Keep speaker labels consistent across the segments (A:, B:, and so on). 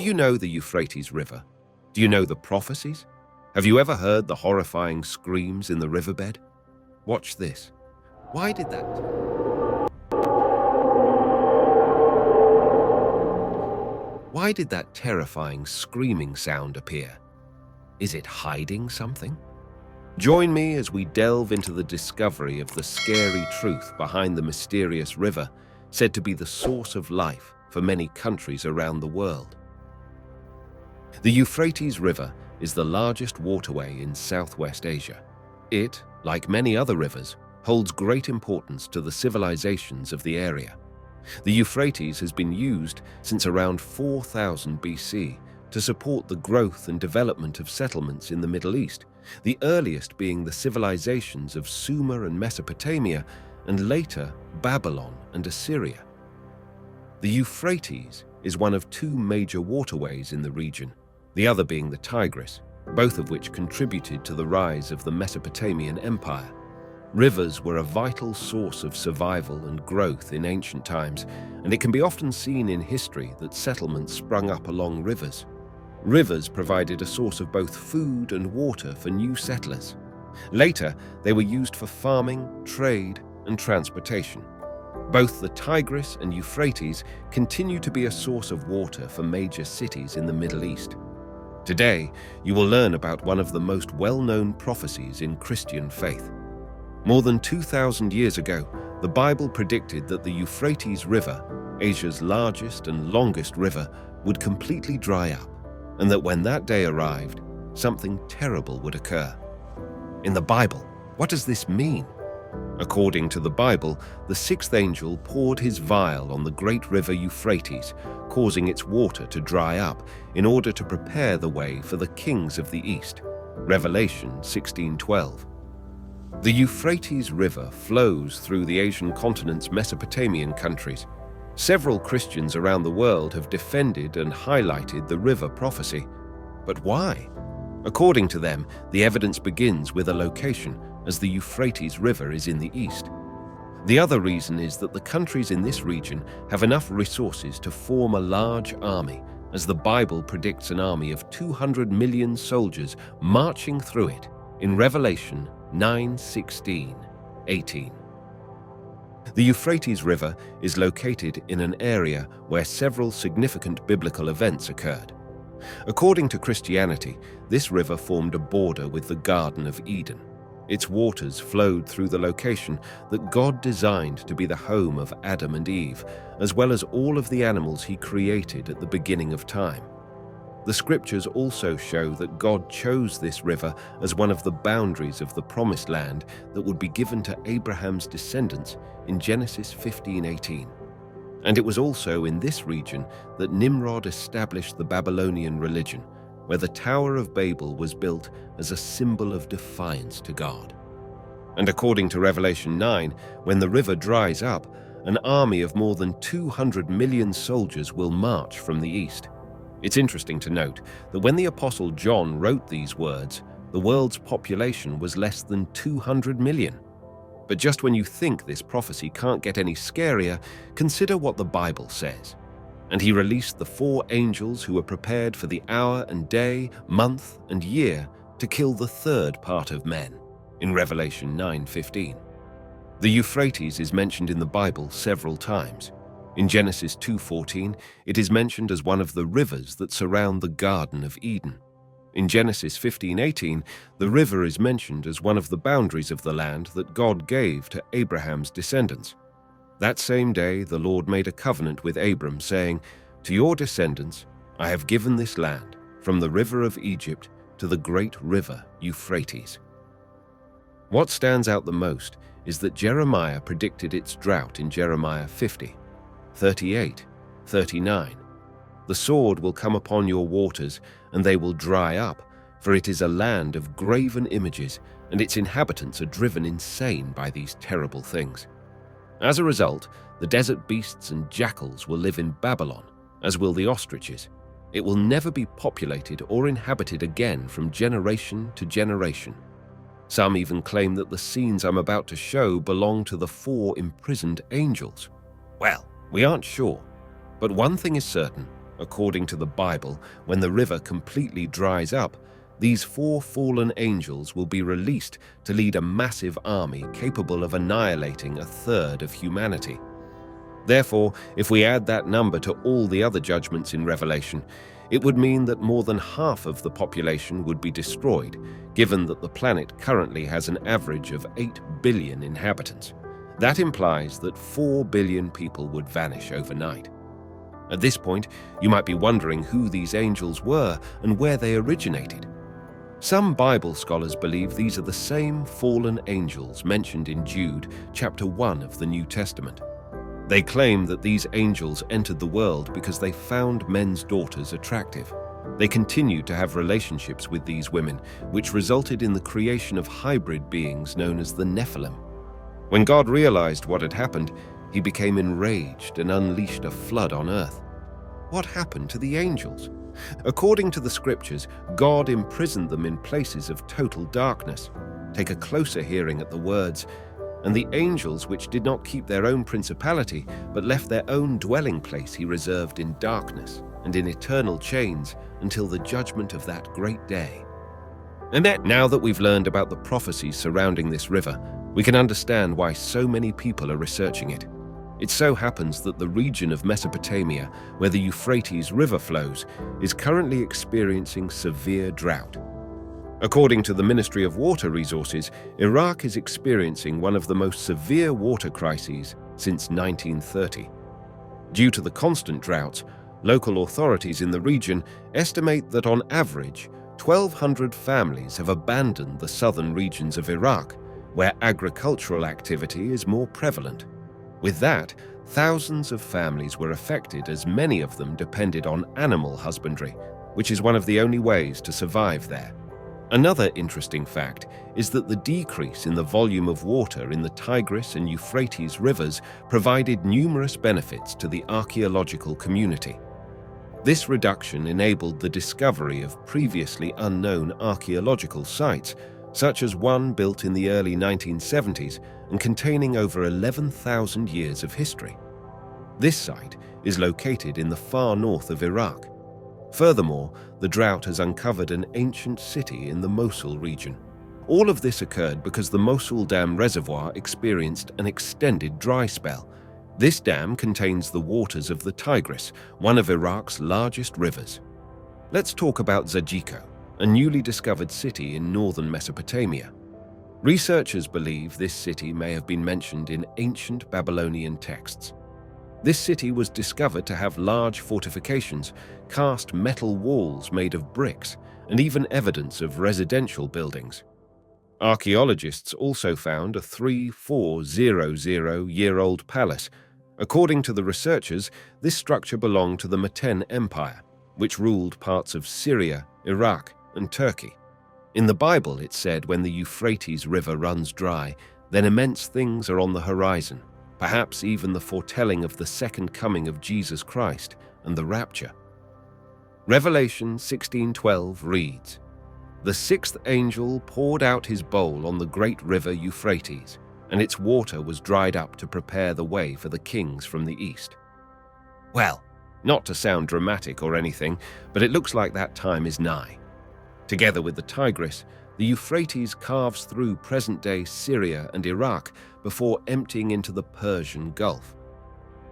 A: you know the Euphrates River? Do you know the prophecies? Have you ever heard the horrifying screams in the riverbed? Watch this. Why did that terrifying screaming sound appear? Is it hiding something? Join me as we delve into the discovery of the scary truth behind the mysterious river said to be the source of life for many countries around the world. The Euphrates River is the largest waterway in Southwest Asia. It, like many other rivers, holds great importance to the civilizations of the area. The Euphrates has been used since around 4000 BC to support the growth and development of settlements in the Middle East, the earliest being the civilizations of Sumer and Mesopotamia, and later Babylon and Assyria. The Euphrates is one of two major waterways in the region, the other being the Tigris, both of which contributed to the rise of the Mesopotamian Empire. Rivers were a vital source of survival and growth in ancient times, and it can be often seen in history that settlements sprung up along rivers. Rivers provided a source of both food and water for new settlers. Later, they were used for farming, trade, and transportation. Both the Tigris and Euphrates continue to be a source of water for major cities in the Middle East. Today, you will learn about one of the most well-known prophecies in Christian faith. More than 2,000 years ago, the Bible predicted that the Euphrates River, Asia's largest and longest river, would completely dry up, and that when that day arrived, something terrible would occur. In the Bible, what does this mean? According to the Bible, the sixth angel poured his vial on the great river Euphrates, causing its water to dry up in order to prepare the way for the kings of the East. Revelation 16:12. The Euphrates River flows through the Asian continent's Mesopotamian countries. Several Christians around the world have defended and highlighted the river prophecy. But why? According to them, the evidence begins with a location, as the Euphrates River is in the east. The other reason is that the countries in this region have enough resources to form a large army, as the Bible predicts an army of 200 million soldiers marching through it in Revelation 9:16-18. The Euphrates River is located in an area where several significant biblical events occurred. According to Christianity, this river formed a border with the Garden of Eden. Its waters flowed through the location that God designed to be the home of Adam and Eve, as well as all of the animals he created at the beginning of time. The scriptures also show that God chose this river as one of the boundaries of the promised land that would be given to Abraham's descendants in Genesis 15:18. And it was also in this region that Nimrod established the Babylonian religion, where the Tower of Babel was built as a symbol of defiance to God. And according to Revelation 9, when the river dries up, an army of more than 200 million soldiers will march from the east. It's interesting to note that when the Apostle John wrote these words, the world's population was less than 200 million. But just when you think this prophecy can't get any scarier, consider what the Bible says. And he released the 4 angels who were prepared for the hour and day, month and year to kill the third part of men, in Revelation 9:15. The Euphrates is mentioned in the Bible several times. In Genesis 2:14, it is mentioned as one of the rivers that surround the Garden of Eden. In Genesis 15:18, the river is mentioned as one of the boundaries of the land that God gave to Abraham's descendants. That same day, the Lord made a covenant with Abram, saying, "To your descendants I have given this land, from the river of Egypt to the great river Euphrates." What stands out the most is that Jeremiah predicted its drought in Jeremiah 50:38-39. "The sword will come upon your waters, and they will dry up, for it is a land of graven images, and its inhabitants are driven insane by these terrible things. As a result, the desert beasts and jackals will live in Babylon, as will the ostriches. It will never be populated or inhabited again from generation to generation." Some even claim that the scenes I'm about to show belong to the 4 imprisoned angels. Well, we aren't sure, but one thing is certain: According to the Bible, when the river completely dries up, these 4 fallen angels will be released to lead a massive army capable of annihilating a third of humanity. Therefore, if we add that number to all the other judgments in Revelation, it would mean that more than half of the population would be destroyed, given that the planet currently has an average of 8 billion inhabitants. That implies that 4 billion people would vanish overnight. At this point, you might be wondering who these angels were and where they originated. Some Bible scholars believe these are the same fallen angels mentioned in Jude, chapter 1 of the New Testament. They claim that these angels entered the world because they found men's daughters attractive. They continued to have relationships with these women, which resulted in the creation of hybrid beings known as the Nephilim. When God realized what had happened, he became enraged and unleashed a flood on earth. What happened to the angels? According to the scriptures, God imprisoned them in places of total darkness. Take a closer hearing at the words, "And the angels which did not keep their own principality, but left their own dwelling place he reserved in darkness and in eternal chains until the judgment of that great day." And now that we've learned about the prophecies surrounding this river, we can understand why so many people are researching it. It so happens that the region of Mesopotamia, where the Euphrates River flows, is currently experiencing severe drought. According to the Ministry of Water Resources, Iraq is experiencing one of the most severe water crises since 1930. Due to the constant droughts, local authorities in the region estimate that on average, 1,200 families have abandoned the southern regions of Iraq, where agricultural activity is more prevalent. With that, thousands of families were affected as many of them depended on animal husbandry, which is one of the only ways to survive there. Another interesting fact is that the decrease in the volume of water in the Tigris and Euphrates rivers provided numerous benefits to the archaeological community. This reduction enabled the discovery of previously unknown archaeological sites, such as one built in the early 1970s and containing over 11,000 years of history. This site is located in the far north of Iraq. Furthermore, the drought has uncovered an ancient city in the Mosul region. All of this occurred because the Mosul Dam reservoir experienced an extended dry spell. This dam contains the waters of the Tigris, one of Iraq's largest rivers. Let's talk about Zajiko, a newly discovered city in northern Mesopotamia. Researchers believe this city may have been mentioned in ancient Babylonian texts. This city was discovered to have large fortifications, cast metal walls made of bricks, and even evidence of residential buildings. Archaeologists also found a 3,400-year-old palace. According to the researchers, this structure belonged to the Meten Empire, which ruled parts of Syria, Iraq, and Turkey. In the Bible, it said when the Euphrates River runs dry, then immense things are on the horizon, perhaps even the foretelling of the second coming of Jesus Christ and the rapture. Revelation 16:12 reads, "The sixth angel poured out his bowl on the great river Euphrates, and its water was dried up to prepare the way for the kings from the east." Well, not to sound dramatic or anything, but it looks like that time is nigh. Together with the Tigris, the Euphrates carves through present-day Syria and Iraq before emptying into the Persian Gulf.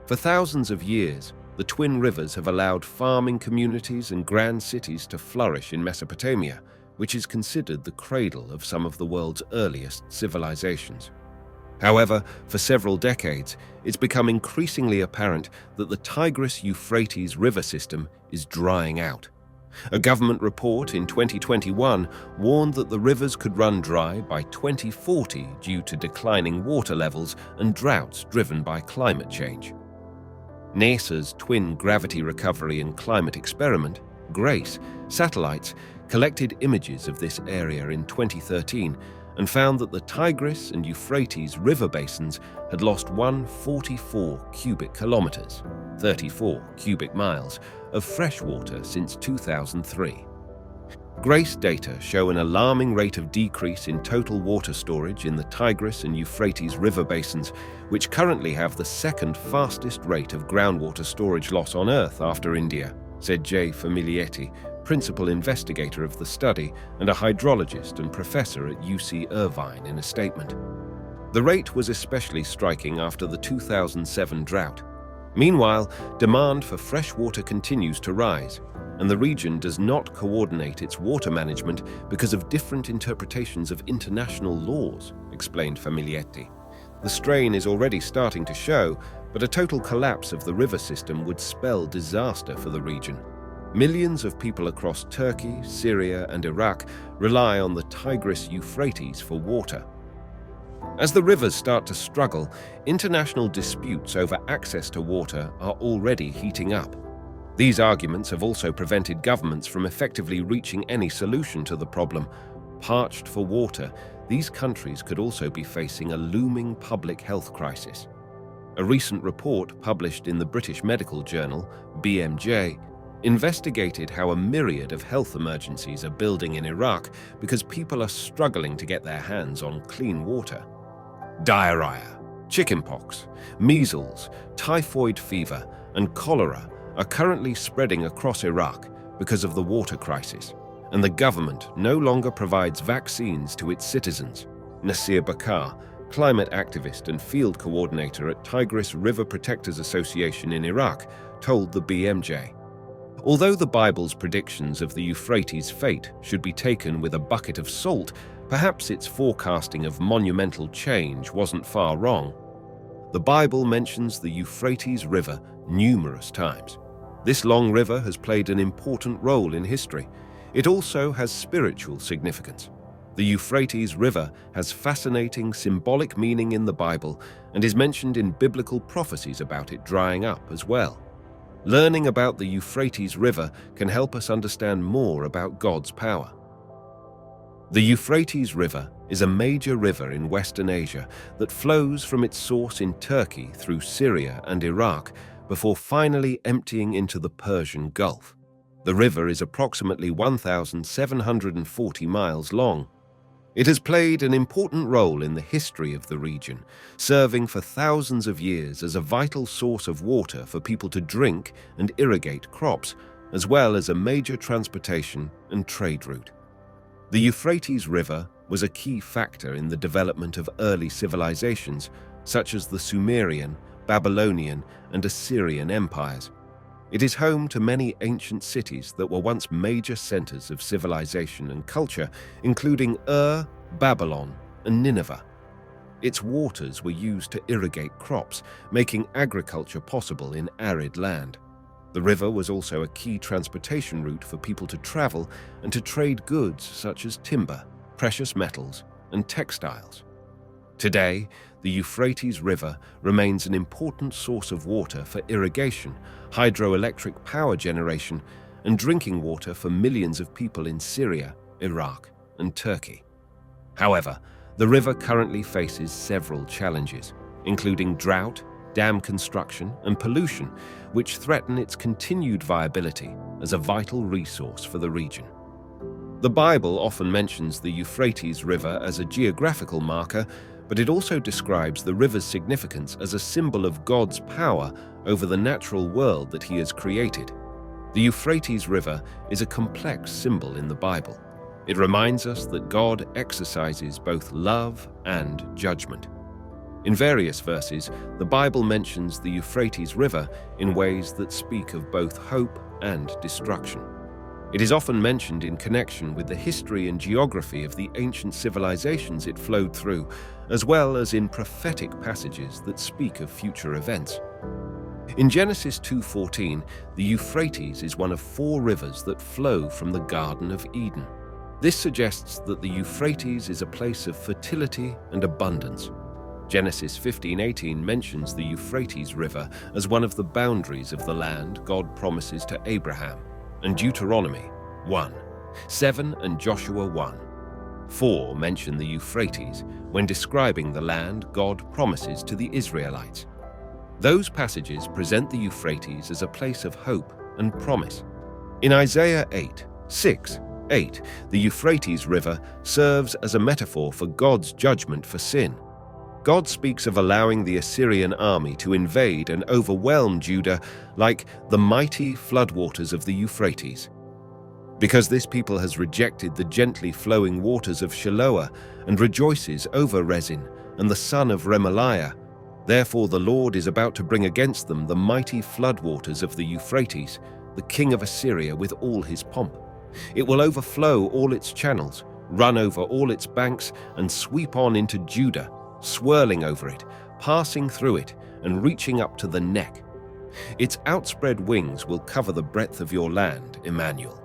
A: For thousands of years, the twin rivers have allowed farming communities and grand cities to flourish in Mesopotamia, which is considered the cradle of some of the world's earliest civilizations. However, for several decades, it's become increasingly apparent that the Tigris-Euphrates river system is drying out. A government report in 2021 warned that the rivers could run dry by 2040 due to declining water levels and droughts driven by climate change. NASA's Twin Gravity Recovery and Climate Experiment, GRACE, satellites collected images of this area in 2013 and found that the Tigris and Euphrates river basins had lost 144 cubic kilometers, 34 cubic miles, of fresh water since 2003. GRACE data show an alarming rate of decrease in total water storage in the Tigris and Euphrates river basins, which currently have the second fastest rate of groundwater storage loss on Earth after India, said J. Familietti, principal investigator of the study and a hydrologist and professor at UC Irvine, in a statement. The rate was especially striking after the 2007 drought. Meanwhile, demand for fresh water continues to rise, and the region does not coordinate its water management because of different interpretations of international laws, explained Familietti. The strain is already starting to show, but a total collapse of the river system would spell disaster for the region. Millions of people across Turkey, Syria, and Iraq rely on the Tigris-Euphrates for water. As the rivers start to struggle, international disputes over access to water are already heating up. These arguments have also prevented governments from effectively reaching any solution to the problem. Parched for water, these countries could also be facing a looming public health crisis. A recent report published in the British medical journal, BMJ, investigated how a myriad of health emergencies are building in Iraq because people are struggling to get their hands on clean water. Diarrhea, chickenpox, measles, typhoid fever, and cholera are currently spreading across Iraq because of the water crisis, and the government no longer provides vaccines to its citizens. Nasir Bakar, climate activist and field coordinator at Tigris River Protectors Association in Iraq, told the BMJ. Although the Bible's predictions of the Euphrates' fate should be taken with a bucket of salt, perhaps its forecasting of monumental change wasn't far wrong. The Bible mentions the Euphrates River numerous times. This long river has played an important role in history. It also has spiritual significance. The Euphrates River has fascinating symbolic meaning in the Bible and is mentioned in biblical prophecies about it drying up as well. Learning about the Euphrates River can help us understand more about God's power. The Euphrates River is a major river in Western Asia that flows from its source in Turkey through Syria and Iraq before finally emptying into the Persian Gulf. The river is approximately 1,740 miles long. It has played an important role in the history of the region, serving for thousands of years as a vital source of water for people to drink and irrigate crops, as well as a major transportation and trade route. The Euphrates River was a key factor in the development of early civilizations, such as the Sumerian, Babylonian, and Assyrian empires. It is home to many ancient cities that were once major centers of civilization and culture, including Ur, Babylon, and Nineveh. Its waters were used to irrigate crops, making agriculture possible in arid land. The river was also a key transportation route for people to travel and to trade goods such as timber, precious metals, and textiles. Today, the Euphrates River remains an important source of water for irrigation, hydroelectric power generation, and drinking water for millions of people in Syria, Iraq, and Turkey. However, the river currently faces several challenges, including drought, dam construction, and pollution, which threaten its continued viability as a vital resource for the region. The Bible often mentions the Euphrates River as a geographical marker, but it also describes the river's significance as a symbol of God's power over the natural world that He has created. The Euphrates River is a complex symbol in the Bible. It reminds us that God exercises both love and judgment. In various verses, the Bible mentions the Euphrates River in ways that speak of both hope and destruction. It is often mentioned in connection with the history and geography of the ancient civilizations it flowed through, as well as in prophetic passages that speak of future events. In Genesis 2:14, the Euphrates is one of 4 rivers that flow from the Garden of Eden. This suggests that the Euphrates is a place of fertility and abundance. Genesis 15:18 mentions the Euphrates River as one of the boundaries of the land God promises to Abraham, and Deuteronomy 1:7 and Joshua 1:4 mention the Euphrates when describing the land God promises to the Israelites. Those passages present the Euphrates as a place of hope and promise. In Isaiah 8:6-8, the Euphrates River serves as a metaphor for God's judgment for sin. God speaks of allowing the Assyrian army to invade and overwhelm Judah like the mighty floodwaters of the Euphrates. Because this people has rejected the gently flowing waters of Shiloah and rejoices over Rezin and the son of Remaliah, therefore the Lord is about to bring against them the mighty floodwaters of the Euphrates, the king of Assyria with all his pomp. It will overflow all its channels, run over all its banks, and sweep on into Judah, swirling over it, passing through it, and reaching up to the neck. Its outspread wings will cover the breadth of your land, Emmanuel.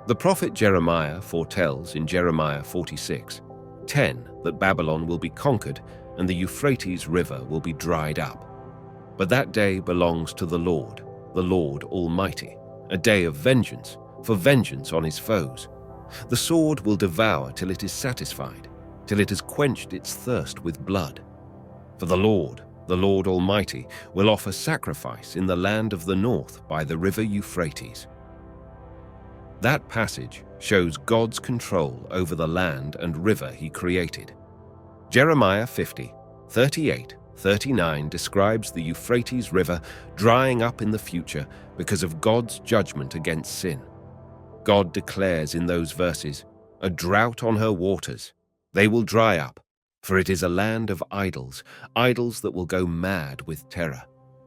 A: The prophet Jeremiah foretells in Jeremiah 46:10 that Babylon will be conquered and the Euphrates River will be dried up. But that day belongs to the Lord Almighty, a day of vengeance, for vengeance on his foes. The sword will devour till it is satisfied, till it has quenched its thirst with blood. For the Lord Almighty, will offer sacrifice in the land of the north by the river Euphrates. That passage shows God's control over the land and river he created. Jeremiah 50:38-39 describes the Euphrates River drying up in the future because of God's judgment against sin. God declares in those verses, "A drought on her waters. They will dry up, for it is a land of idols, idols that will go mad with terror.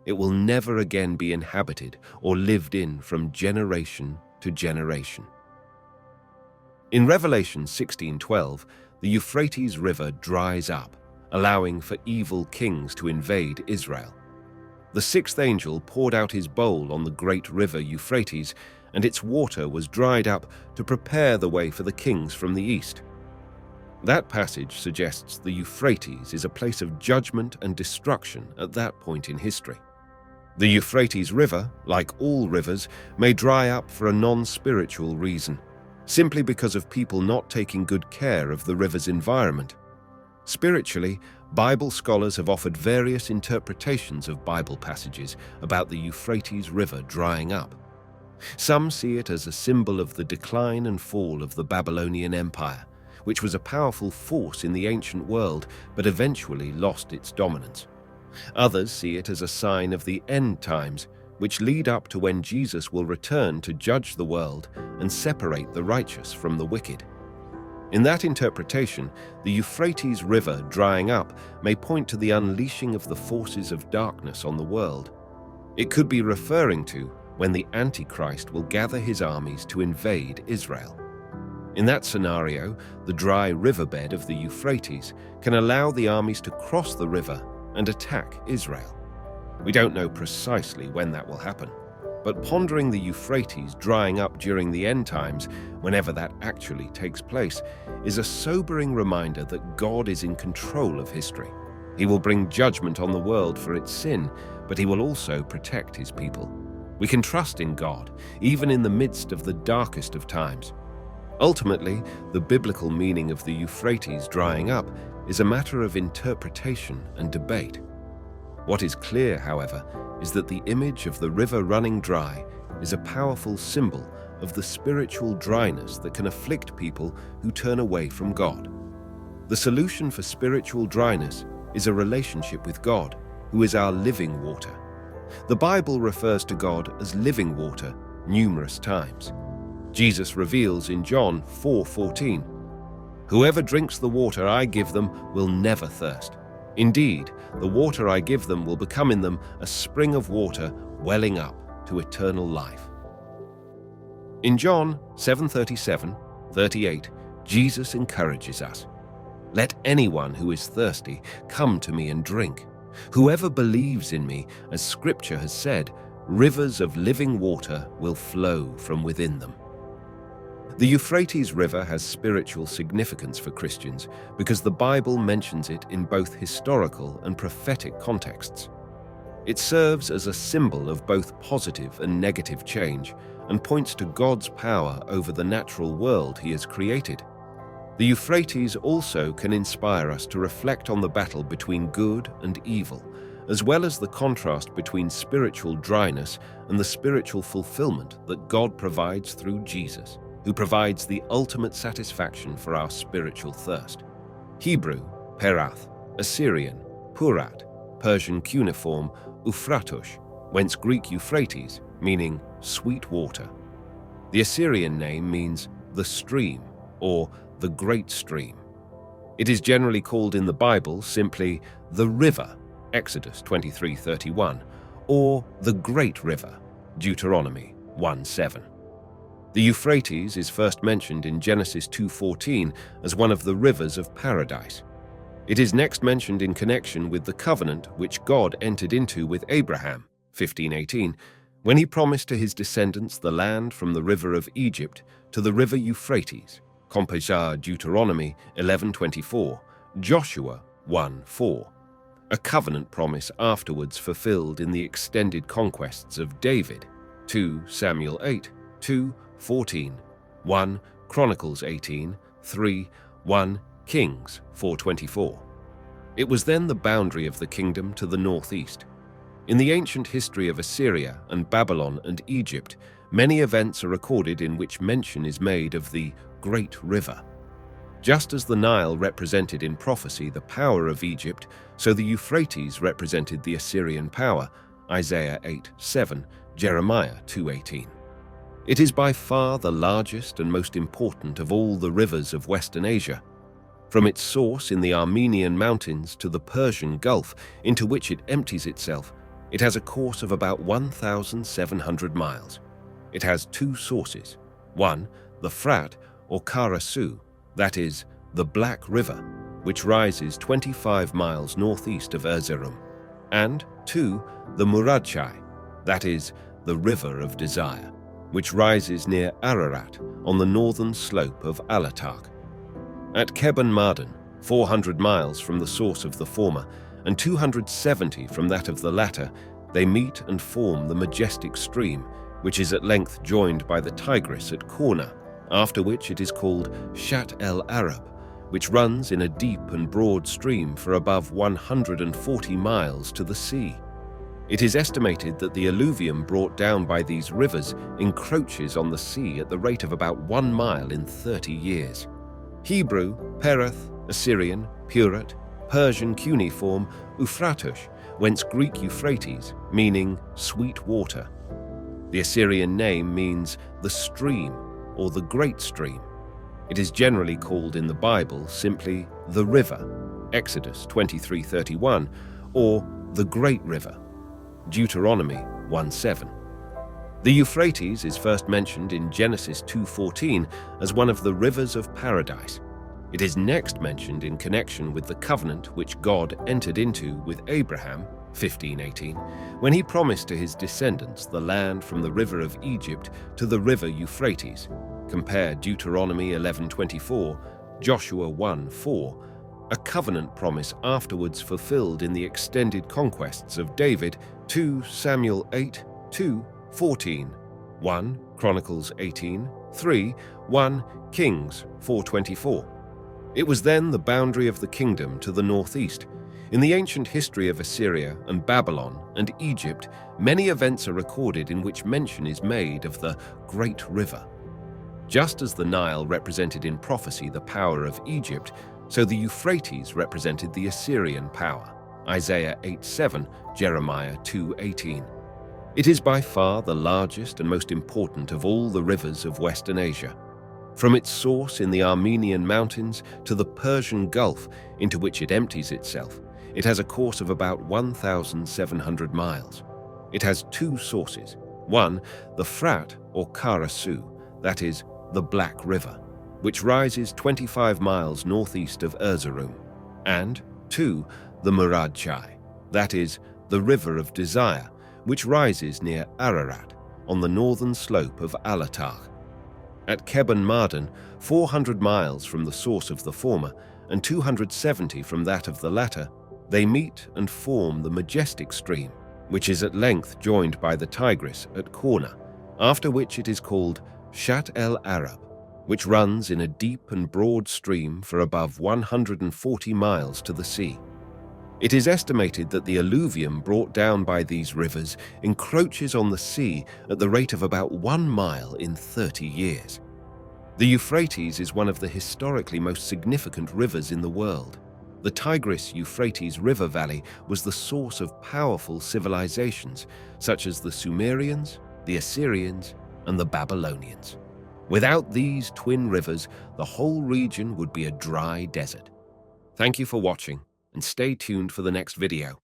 A: It will never again be inhabited or lived in from generation to generation." In Revelation 16:12, the Euphrates River dries up, allowing for evil kings to invade Israel. The sixth angel poured out his bowl on the great river Euphrates, and its water was dried up to prepare the way for the kings from the east. That passage suggests the Euphrates is a place of judgment and destruction at that point in history. The Euphrates River, like all rivers, may dry up for a non-spiritual reason, simply because of people not taking good care of the river's environment. Spiritually, Bible scholars have offered various interpretations of Bible passages about the Euphrates River drying up. Some see it as a symbol of the decline and fall of the Babylonian Empire, which was a powerful force in the ancient world but eventually lost its dominance. Others see it as a sign of the end times, which lead up to when Jesus will return to judge the world and separate the righteous from the wicked. In that interpretation, the Euphrates River drying up may point to the unleashing of the forces of darkness on the world. It could be referring to when the Antichrist will gather his armies to invade Israel. In that scenario, the dry riverbed of the Euphrates can allow the armies to cross the river and attack Israel. We don't know precisely when that will happen, but pondering the Euphrates drying up during the end times, whenever that actually takes place, is a sobering reminder that God is in control of history. He will bring judgment on the world for its sin, but he will also protect his people. We can trust in God, even in the midst of the darkest of times. Ultimately, the biblical meaning of the Euphrates drying up is a matter of interpretation and debate. What is clear, however, is that the image of the river running dry is a powerful symbol of the spiritual dryness that can afflict people who turn away from God. The solution for spiritual dryness is a relationship with God, who is our living water. The Bible refers to God as living water numerous times. Jesus reveals in John 4:14, "Whoever drinks the water I give them will never thirst. Indeed, the water I give them will become in them a spring of water welling up to eternal life." In John 7:37-38, Jesus encourages us, "Let anyone who is thirsty come to me and drink. Whoever believes in me, as Scripture has said, rivers of living water will flow from within them." The Euphrates River has spiritual significance for Christians because the Bible mentions it in both historical and prophetic contexts. It serves as a symbol of both positive and negative change and points to God's power over the natural world he has created. The Euphrates also can inspire us to reflect on the battle between good and evil, as well as the contrast between spiritual dryness and the spiritual fulfillment that God provides through Jesus, who provides the ultimate satisfaction for our spiritual thirst. Hebrew, perath, Assyrian, Purat, Persian cuneiform, Euphrates, whence Greek Euphrates, meaning sweet water. The Assyrian name means the stream or the great stream. It is generally called in the Bible simply the river, Exodus 23:31, or the great river, Deuteronomy 1:7. The Euphrates is first mentioned in Genesis 2:14 as one of the rivers of paradise. It is next mentioned in connection with the covenant which God entered into with Abraham, 15:18, when he promised to his descendants the land from the river of Egypt to the river Euphrates, Compageur Deuteronomy 11:24, Joshua 1:4. A covenant promise afterwards fulfilled in the extended conquests of David, 2 Samuel 8, 2:14, 1 Chronicles 18, 3, 1 Kings 4:24. It was then the boundary of the kingdom to the northeast. In the ancient history of Assyria and Babylon and Egypt, many events are recorded in which mention is made of the Great River. Just as the Nile represented in prophecy the power of Egypt, so the Euphrates represented the Assyrian power, Isaiah 8:7, Jeremiah 2:18. It is by far the largest and most important of all the rivers of Western Asia. From its source in the Armenian mountains to the Persian Gulf, into which it empties itself, it has a course of about 1,700 miles. It has two sources. One, the Frat or Karasu, that is, the Black River, which rises 25 miles northeast of Erzurum, and two, the Muradchai, that is, the River of Desire, which rises near Ararat on the northern slope of Alatark. At Keban Mardan, 400 miles from the source of the former and 270 from that of the latter, they meet and form the majestic stream, which is at length joined by the Tigris at Korna, after which it is called Shat el Arab, which runs in a deep and broad stream for above 140 miles to the sea. It is estimated that the alluvium brought down by these rivers encroaches on the sea at the rate of about 1 mile in 30 years. Hebrew, Pereth, Assyrian, Purat, Persian cuneiform, Euphrates, whence Greek Euphrates, meaning sweet water. The Assyrian name means the stream or the great stream. It is generally called in the Bible simply the river, Exodus 23:31, or the great river, Deuteronomy 1:7. The Euphrates is first mentioned in Genesis 2:14 as one of the rivers of paradise. It is next mentioned in connection with the covenant which God entered into with Abraham, 15:18, when he promised to his descendants the land from the river of Egypt to the river Euphrates. Compare Deuteronomy 11:24, Joshua 1:4, a covenant promise afterwards fulfilled in the extended conquests of David, 2 Samuel 8, 2:14, 1 Chronicles 18, 3, 1 Kings 4:24. It was then the boundary of the kingdom to the northeast. In the ancient history of Assyria and Babylon and Egypt, many events are recorded in which mention is made of the Great River. Just as the Nile represented in prophecy the power of Egypt, so the Euphrates represented the Assyrian power, Isaiah 8:7, Jeremiah 2:18. It is by far the largest and most important of all the rivers of Western Asia. From its source in the Armenian mountains to the Persian Gulf into which it empties itself, it has a course of about 1,700 miles. It has two sources. One, the Frat or Karasu, that is, the Black River, which rises 25 miles northeast of Erzurum, and two, the Muradchai, that is, the River of Desire, which rises near Ararat on the northern slope of Alatark. At Keban Mardan, 400 miles from the source of the former and 270 from that of the latter, they meet and form the majestic stream, which is at length joined by the Tigris at Korna, after which it is called Shat el Arab, which runs in a deep and broad stream for above 140 miles to the sea. It is estimated that the alluvium brought down by these rivers encroaches on the sea at the rate of about 1 mile in 30 years. The Euphrates is one of the historically most significant rivers in the world. The Tigris-Euphrates river valley was the source of powerful civilizations, such as the Sumerians, the Assyrians, and the Babylonians. Without these twin rivers, the whole region would be a dry desert. Thank you for watching, and stay tuned for the next video.